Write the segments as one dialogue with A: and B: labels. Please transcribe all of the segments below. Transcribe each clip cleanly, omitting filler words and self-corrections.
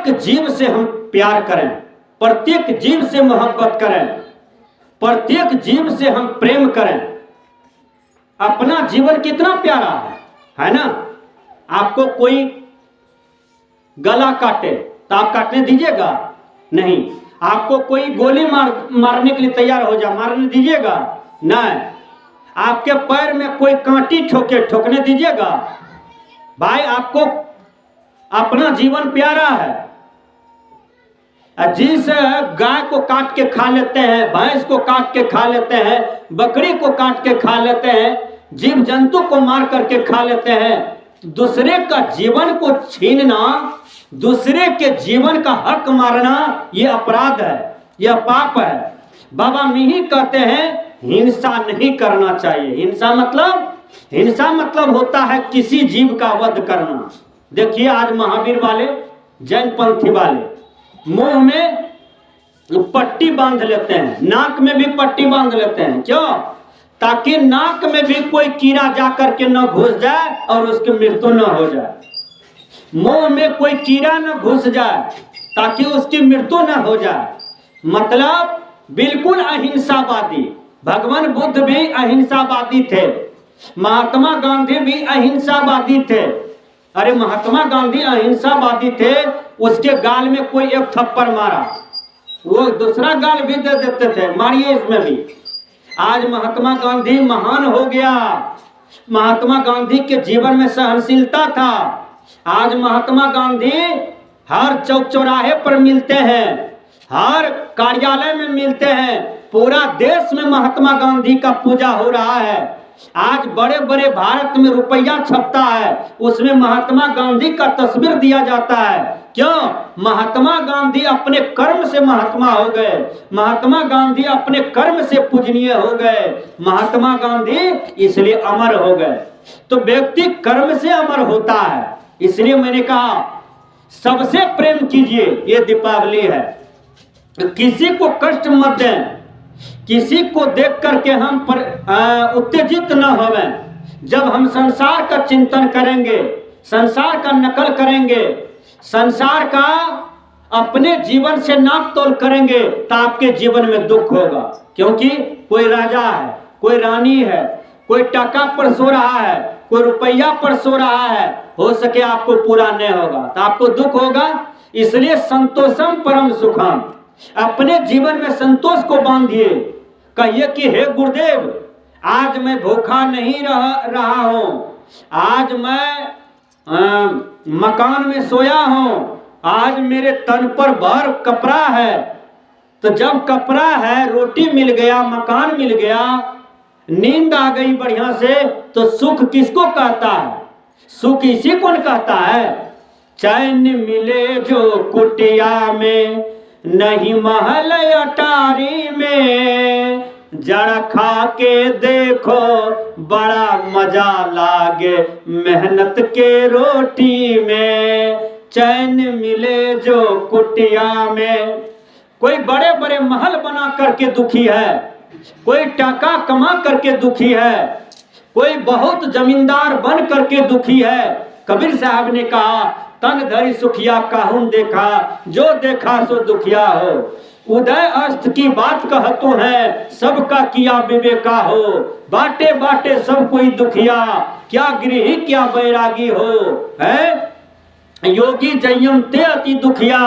A: प्रत्येक जीव से हम प्यार करें, प्रत्येक जीव से मोहब्बत करें, प्रत्येक जीव से हम प्रेम करें। अपना जीवन कितना प्यारा है ना। आपको कोई गला काटे तो आप काटने दीजिएगा? नहीं। आपको कोई गोली मारने के लिए तैयार हो जाए, मारने दीजिएगा? नहीं। आपके पैर में कोई कांटी ठोकने दीजिएगा? भाई, आपको अपना जीवन प्यारा है। जिस गाय को काट के खा लेते हैं, भैंस को काट के खा लेते हैं, बकरी को काट के खा लेते हैं, जीव जंतु को मार करके खा लेते हैं, दूसरे का जीवन को छीनना, दूसरे के जीवन का हक मारना, ये अपराध है, यह पाप है। बाबा मिही कहते हैं हिंसा नहीं करना चाहिए। हिंसा मतलब होता है किसी जीव का वध करना। देखिए आज महावीर वाले, जैन पंथी वाले मुंह में पट्टी बांध लेते हैं, नाक में भी पट्टी बांध लेते हैं। क्यों? ताकि नाक में भी कोई कीड़ा जाकर के न घुस जाए और उसकी मृत्यु न हो जाए। मुंह में कोई कीड़ा न घुस जाए ताकि उसकी मृत्यु न हो जाए। मतलब बिल्कुल अहिंसावादी। भगवान बुद्ध भी अहिंसावादी थे, महात्मा गांधी भी अहिंसावादी थे। अरे महात्मा गांधी अहिंसावादी थे, उसके गाल में कोई एक थप्पड़ मारा, वो दूसरा गाल भी दे देते थे, मारिए इसमें भी। आज महात्मा गांधी महान हो गया। महात्मा गांधी के जीवन में सहनशीलता था। आज महात्मा गांधी हर चौक चौराहे पर मिलते हैं, हर कार्यालय में मिलते हैं, पूरा देश में महात्मा गांधी का पूजा हो रहा है। आज बड़े बड़े भारत में रुपया छपता है, उसमें महात्मा गांधी का तस्वीर दिया जाता है। क्यों? महात्मा गांधी अपने कर्म से महात्मा हो गए, महात्मा गांधी अपने कर्म से पूजनीय हो गए, महात्मा गांधी इसलिए अमर हो गए। तो व्यक्ति कर्म से अमर होता है। इसलिए मैंने कहा सबसे प्रेम कीजिए, ये दीपावली है। किसी को कष्ट मत दें, किसी को देख करके हम उत्तेजित न होवें। जब हम संसार का चिंतन करेंगे, संसार का नकल करेंगे, संसार का अपने जीवन से नाप तोल करेंगे तो आपके जीवन में दुख होगा। क्योंकि कोई राजा है, कोई रानी है, कोई टका पर सो रहा है, कोई रुपया पर सो रहा है, हो सके आपको पूरा नहीं होगा तो आपको दुख होगा। इसलिए संतोषम परम सुखम, अपने जीवन में संतोष को बांधिए। कहिए कि हे गुरुदेव, आज मैं भूखा नहीं रहा हूँ, आज मैं मकान में सोया हूँ, आज मेरे तन पर भर कपड़ा है। तो जब कपड़ा है, रोटी मिल गया, मकान मिल गया, नींद आ गई बढ़िया से, तो सुख किसको कहता है? सुख इसी को कहता है। चैन मिले जो कुटिया में, नहीं महल अटारी में, जड़ खा के देखो बड़ा मजा लागे मेहनत के रोटी में। चैन मिले जो कुटिया में। कोई बड़े बड़े महल बना करके दुखी है, कोई टका कमा करके दुखी है, कोई बहुत जमींदार बन करके दुखी है। कबीर साहब ने कहा तन धरी सुखिया काहुन देखा, जो देखा सो दुखिया हो। उदय अस्त की बात कहतु है, सबका किया विवेका हो। बाटे बाटे सब कोई दुखिया, क्या गृही क्या बैरागी हो। है योगी जयम ते अति दुखिया,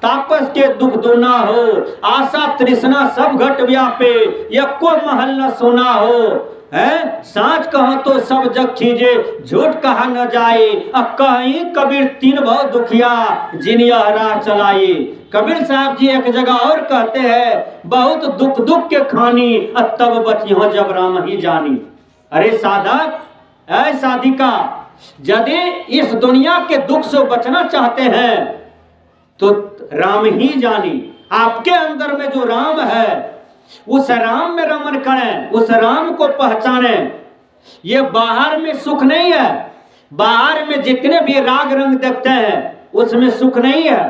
A: तापस के दुख दूना हो। आशा तृष्णा सब घट व्यापे, एको महल न सोना हो। है साँच कहा तो सब जग खींचे, झूठ कहा न जाए। कहीं कबीर तीन बहुत दुखिया, जिन यह राह चलाई। कबीर साहब जी एक जगह और कहते हैं, बहुत दुख दुख के खानी, तब बचियो जब राम ही जानी। अरे साधक, ऐ साधिका, यदि इस दुनिया के दुख से बचना चाहते हैं तो राम ही जानी। आपके अंदर में जो राम है, उस राम में रमन करें, उस राम को पहचाने। ये बाहर में सुख नहीं है, बाहर में जितने भी राग रंग देखते हैं उसमें सुख नहीं है।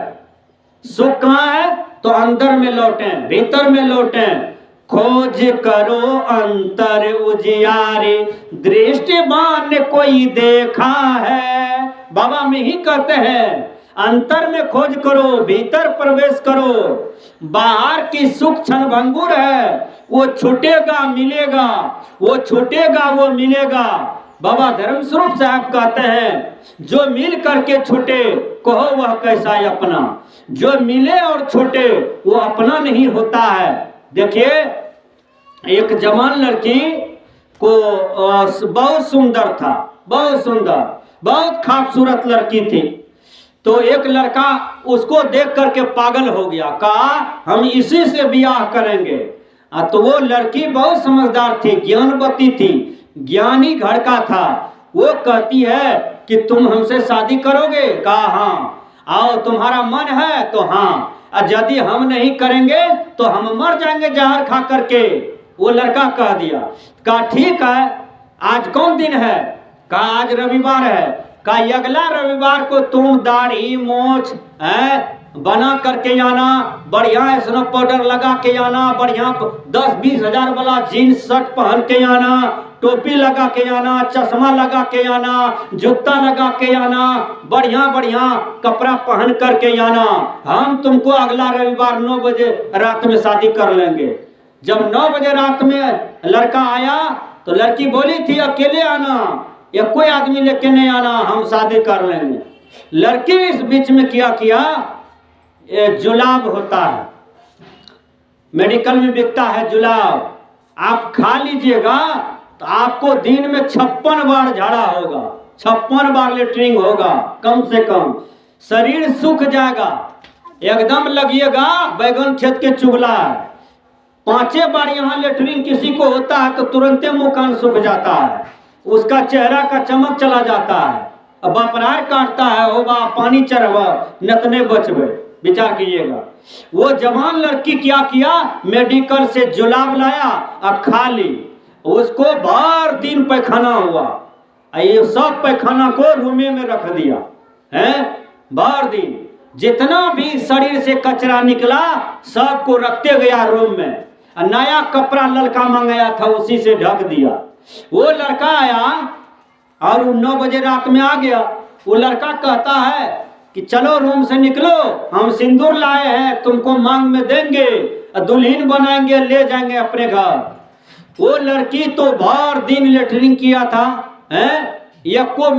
A: सुख कहाँ है? तो अंदर में लौटें, भीतर में लौटें। खोज करो अंतर उजियारे, दृष्टिमान कोई देखा है। बाबा में ही कहते हैं अंतर में खोज करो, भीतर प्रवेश करो। बाहर की सुख क्षणभंगुर है, वो छूटेगा मिलेगा, वो छूटेगा वो मिलेगा। बाबा धर्मस्वरूप साहब कहते हैं जो मिल करके छूटे कहो वह कैसा है अपना, जो मिले और छूटे वो अपना नहीं होता है। देखिए एक जवान लड़की को बहुत सुंदर था, बहुत सुंदर, बहुत खूबसूरत लड़की थी। तो एक लड़का उसको देख करके पागल हो गया, कहा हम इसी से ब्याह करेंगे। तो वो लड़की बहुत समझदार थी, ज्ञानवती थी, ज्ञानी घर का था। वो कहती है कि तुम हमसे शादी करोगे? कहा हाँ। आओ तुम्हारा मन है तो हाँ, यदि हम नहीं करेंगे तो हम मर जाएंगे जहर खा करके। वो लड़का कह दिया, कहा ठीक है, आज कौन दिन है? कहा आज रविवार है। कहा अगला रविवार को तुम दाढ़ी मोछ बना करके आना, बढ़िया स्नो पाउडर लगा के आना, बढ़िया 10-20 हजार वाला जीन्स शर्ट पहन के आना, टोपी लगा के आना, चश्मा लगा के आना, जूता लगा के आना, बढ़िया बढ़िया कपड़ा पहन करके आना। हम तुमको अगला रविवार 9 बजे रात में शादी कर लेंगे। जब 9 बजे रात में लड़का आया तो लड़की बोली थी अकेले आना, या कोई आदमी लेके नहीं आना, हम शादी कर लेंगे। लड़की इस बीच में क्या किया, जुलाब होता है, मेडिकल में बिकता है जुलाब, आप खा लीजिएगा तो आपको दिन में 56 बार झाड़ा होगा, 56 बार लेटरिंग होगा कम से कम। शरीर सूख जाएगा, एकदम लगिएगा बैगन खेत के चुगला। 5 बार यहाँ लेटरिंग किसी को होता है तो तुरंते मुंह कान सूख जाता है, उसका चेहरा का चमक चला जाता है, बपरार काटता है, हो बा पानी चढ़वा नतने बचवे। विचार कीजिएगा। वो जवान लड़की क्या किया, मेडिकल से जुलाब लाया और खा ली, उसको भर दिन पैखाना हुआ, ये सब पैखाना को रूमे में रख दिया है। भर दिन जितना भी शरीर से कचरा निकला सबको रखते गया रूम में, नया कपड़ा लड़का मंगाया था उसी से ढक दिया। वो लड़का आया और 9 बजे रात में आ गया। वो लड़का कहता है कि चलो रूम से निकलो, हम सिंदूर लाए हैं, तुमको मांग में देंगे, दुल्हन बनाएंगे, ले जाएंगे अपने घर। वो लड़की तो भर दिन लेटरिंग किया था, को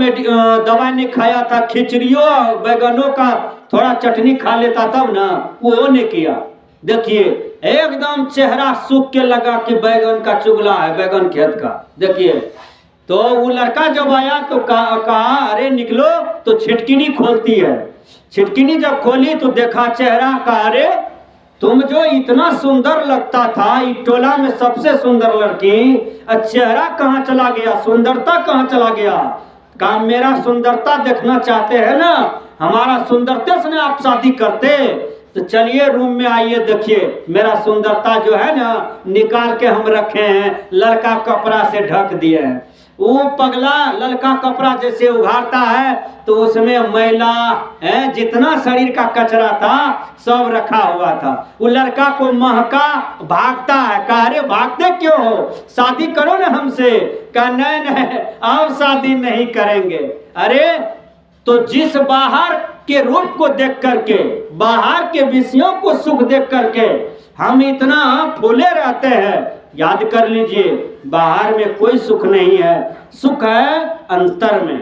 A: दवाई नहीं खाया था, खिचड़ियों बैगनों का थोड़ा चटनी खा लेता तब ना, वो नहीं किया। देखिए एकदम चेहरा सूख के लगा कि बैगन का चुगला है, बैगन खेत का। देखिए तो वो लड़का जब आया तो कहा अरे निकलो, तो छिटकिनी खोलती है। छिटकिनी जब खोली तो देखा चेहरा का, अरे तुम जो इतना सुंदर लगता था, इस टोला में सबसे सुंदर लड़की, चेहरा कहाँ चला गया, सुंदरता कहाँ चला गया? कहा मेरा सुंदरता देखना चाहते हैं ना, हमारा सुंदरता से ना आप शादी करते, तो चलिए रूम में आइए, देखिए मेरा सुंदरता जो है ना निकाल के हम रखे हैं, लड़का कपड़ा से ढक दिए हैं। वो पगला लड़का कपड़ा जैसे उघाड़ता है तो उसमें मैला है, जितना शरीर का कचरा था सब रखा हुआ था। वो लड़का को महका, भागता है। कहा अरे भागते क्यों हो, शादी करो ना हमसे। कहा नहीं नहीं अब शादी नहीं करेंगे। अरे तो जिस बाहर के रूप को देख करके, बाहर के विषयों को सुख देख करके हम इतना फूले रहते हैं, याद कर लीजिए बाहर में कोई सुख नहीं है, सुख है अंतर में।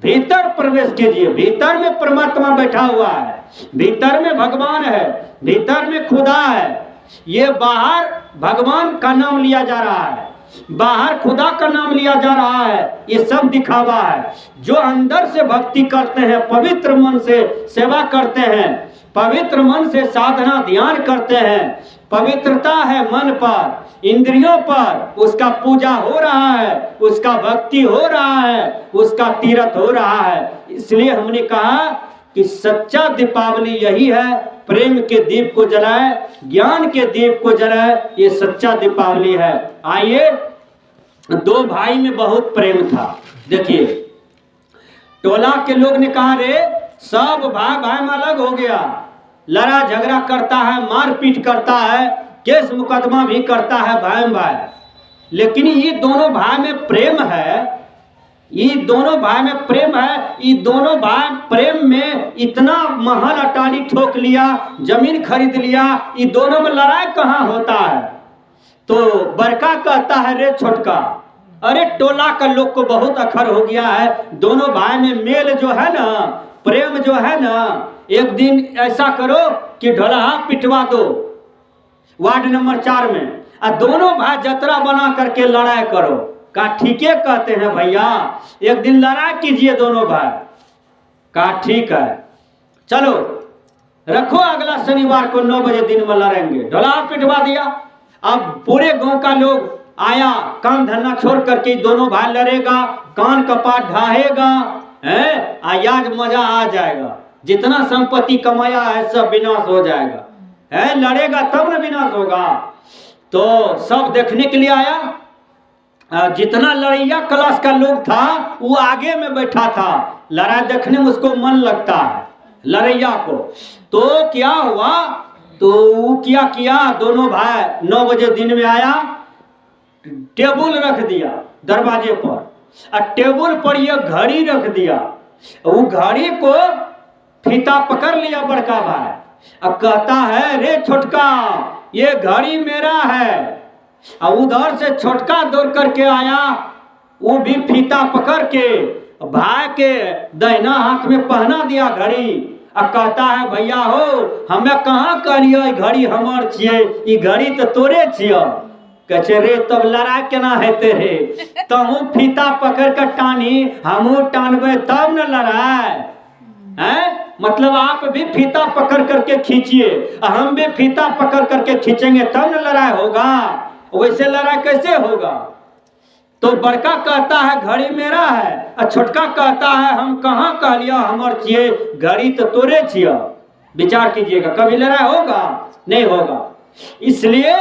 A: भीतर प्रवेश कीजिए, भीतर में परमात्मा बैठा हुआ है, भीतर में भगवान है, भीतर में खुदा है। ये बाहर भगवान का नाम लिया जा रहा है, बाहर खुदा का नाम लिया जा रहा है, ये सब दिखावा है। जो अंदर से भक्ति करते हैं, पवित्र मन से सेवा करते हैं, पवित्र मन से साधना ध्यान करते हैं, पवित्रता है मन पर, इंद्रियों पर, उसका पूजा हो रहा है, उसका भक्ति हो रहा है, उसका तीर्थ हो रहा है। इसलिए हमने कहा कि सच्चा दीपावली यही है, प्रेम के दीप को जलाए, ज्ञान के दीप को जलाए, ये सच्चा दीपावली है। आइए, 2 भाई में बहुत प्रेम था। देखिए टोला के लोग ने कहा रे सब भाई भाई में अलग हो गया, लड़ा झगड़ा करता है, मारपीट करता है, केस मुकदमा भी करता है भाई भाई, लेकिन ये दोनों भाई में प्रेम है, ये दोनों भाई में प्रेम है। ये दोनों भाई प्रेम में इतना महल अटारी ठोक लिया, जमीन खरीद लिया, ये दोनों में लड़ाई कहाँ होता है? तो बड़का कहता है रे छोटका, अरे टोला का लोग को बहुत अखर हो गया है, दोनों भाई में मेल जो है ना, प्रेम जो है ना, एक दिन ऐसा करो कि ढोलहा पिटवा दो वार्ड नंबर 4 में, और दोनों भाई जतरा बना करके लड़ाई करो। कहा ठीक है कहते हैं भैया, एक दिन लड़ाई कीजिए दोनों भाई। कहा ठीक है, चलो रखो अगला शनिवार को 9 बजे दिन में लड़ेंगे। ढोलहा पिटवा दिया। अब पूरे गांव का लोग आया, काम धंधा छोड़ करके दोनों भाई लड़ेगा, कान कपाट ढाहेगा, है आज मजा आ जाएगा, जितना संपत्ति कमाया है सब विनाश हो जाएगा, है लड़ेगा तब न विनाश होगा। तो सब देखने के लिए आया। जितना लड़ैया क्लास का लोग था वो आगे में बैठा था, लड़ाई देखने में उसको मन लगता है लड़ैया को। तो क्या हुआ, तो वो क्या किया, दोनों भाई 9 बजे दिन में आया, टेबल रख दिया दरवाजे पर, और टेबल पर यह घड़ी रख दिया। वो घड़ी को फीता पकड़ लिया बड़का भाई, अब कहता है रे छोटका ये घड़ी मेरा है। और उधर से छोटका दौड़ करके आया, वो भी फीता पकड़ के भाई के दाहिना हाथ में पहना दिया घड़ी। अब कहता है भैया हो, हमें कहाँ करिए घड़ी हमार छिए, ये घड़ी तो तोरे छिए। कहे रे तब लड़ाई केना हेते रे, तहू फीता पकड़ कर टानी, हमू टानबे तब न लड़ाई है। मतलब आप भी फीता पकड़ करके खींचिए, हम भी फीता पकड़ करके खींचेंगे तब न लड़ाई होगा, वैसे लड़ाई कैसे होगा। तो बड़का कहता है घड़ी मेरा है, और छोटका कहता है हम कहाँ कह लिया हमार छिए, घड़ी तो तोरे छिए। विचार कीजिएगा, कभी लड़ाई होगा? नहीं होगा। इसलिए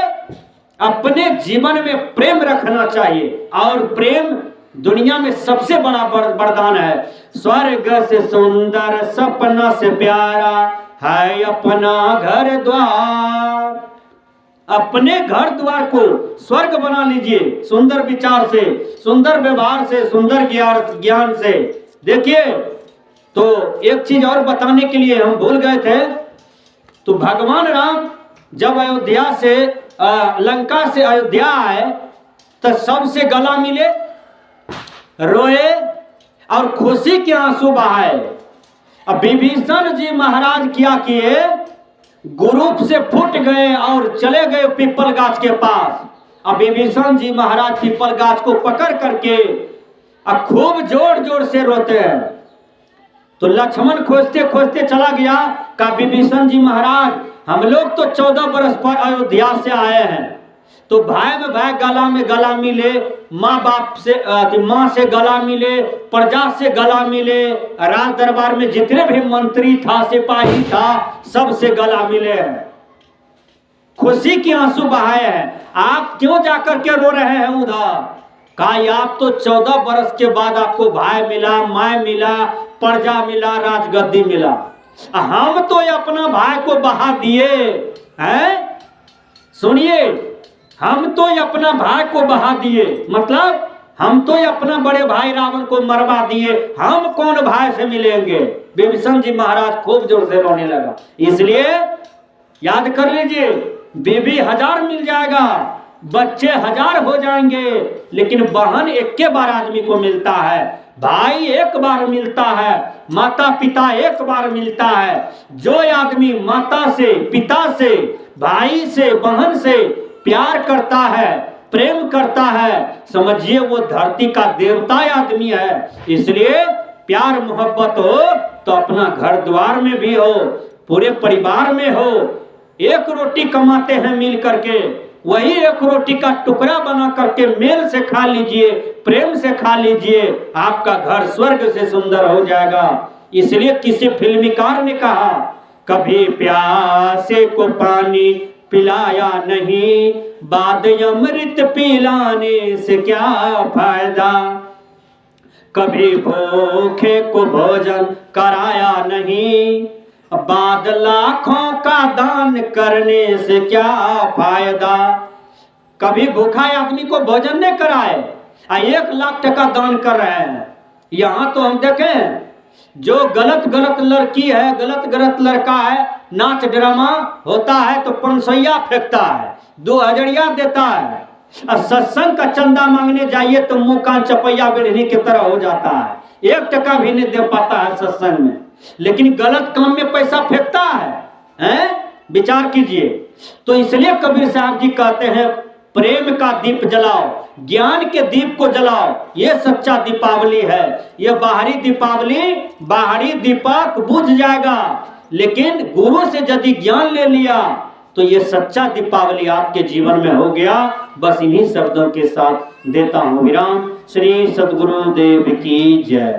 A: अपने जीवन में प्रेम रखना चाहिए, और प्रेम दुनिया में सबसे बड़ा वरदान है। स्वर्ग से सुंदर सपना से प्यारा है अपना घर द्वार। अपने घर द्वार को स्वर्ग बना लीजिए, सुंदर विचार से, सुंदर व्यवहार से, सुंदर ज्ञान से। देखिए, तो एक चीज और बताने के लिए हम भूल गए थे। तो भगवान राम जब अयोध्या से लंका से अयोध्या आए तो सबसे गला मिले, रोए और खुशी के आंसू बहाए। अब विभीषण जी महाराज क्या किए, ग्रुप से फूट गए और चले गए पीपल गाछ के पास। अब विभीषण जी महाराज पीपल गाछ को पकड़ करके अब खूब जोर जोर से रोते हैं। तो लक्ष्मण खोजते खोजते चला गया, कहा विभीषण जी महाराज हम लोग तो 14 बरस पर अयोध्या से आए हैं, तो भाई में भाई गला में गला मिले, माँ बाप से माँ से गला मिले, प्रजा से गला मिले, राज दरबार में जितने भी मंत्री था, सिपाही था, सब से गला मिले हैं, खुशी के आंसू बहाए हैं। आप क्यों जाकर के रो रहे हैं उधर? कहा आप तो 14 बरस के बाद आपको भाई मिला, माँ मिला, प्रजा मिला, राजगद्दी मिला, हम तो अपना भाई को बहा दिए हैं। सुनिए, हम तो अपना भाई को बहा दिए, मतलब हम तो अपना बड़े भाई रावण को मरवा दिए, हम कौन भाई से मिलेंगे। विभीषण जी महाराज खूब जोर से रोने लगा। इसलिए याद कर लीजिए, बीबी 1000 मिल जाएगा, बच्चे 1000 हो जाएंगे, लेकिन बहन एक के बार आदमी को मिलता है, भाई एक बार मिलता है, माता पिता एक बार मिलता है। जो आदमी माता से, पिता से, भाई से, बहन से प्यार करता है, प्रेम करता है, समझिए वो धरती का देवता आदमी है। इसलिए प्यार मोहब्बत हो तो अपना घर द्वार में भी हो, पूरे परिवार में हो। एक रोटी कमाते हैं मिल करके, वही एक रोटी का टुकड़ा बना करके मेल से खा लीजिए, प्रेम से खा लीजिए, आपका घर स्वर्ग से सुंदर हो जाएगा। इसलिए किसी फिल्मकार ने कहा, कभी प्यासे को पानी पिलाया नहीं, बाद अमृत पिलाने से क्या फायदा। कभी भूखे को भोजन कराया नहीं, बाद लाखों का दान करने से क्या फायदा। कभी भूखा आदमी को भोजन नहीं कराए, 1 लाख टका दान कर रहे हैं, यहाँ तो हम देखें, जो गलत गलत लड़की है, गलत गलत लड़का है, नाच ड्रामा होता है तो 500 फेंकता है, 2000 देता है, और सत्संग का चंदा मांगने जाइए तो मुंह कान चपैया बिढ़नी की तरह हो जाता है, 1 टका भी नहीं दे पाता है सत्संग में, लेकिन गलत काम में पैसा फेंकता है, हैं? विचार कीजिए। तो इसलिए कबीर साहब जी कहते हैं, प्रेम का दीप जलाओ, ज्ञान के दीप को जलाओ, ये सच्चा दीपावली है। ये बाहरी दीपावली, बाहरी दीपक बुझ जाएगा, लेकिन गुरु से यदि ज्ञान ले लिया तो ये सच्चा दीपावली आपके जीवन में हो गया। बस इन्हीं शब्दों के साथ देता हूं विराम। श्री सद्गुरुदेव की जय।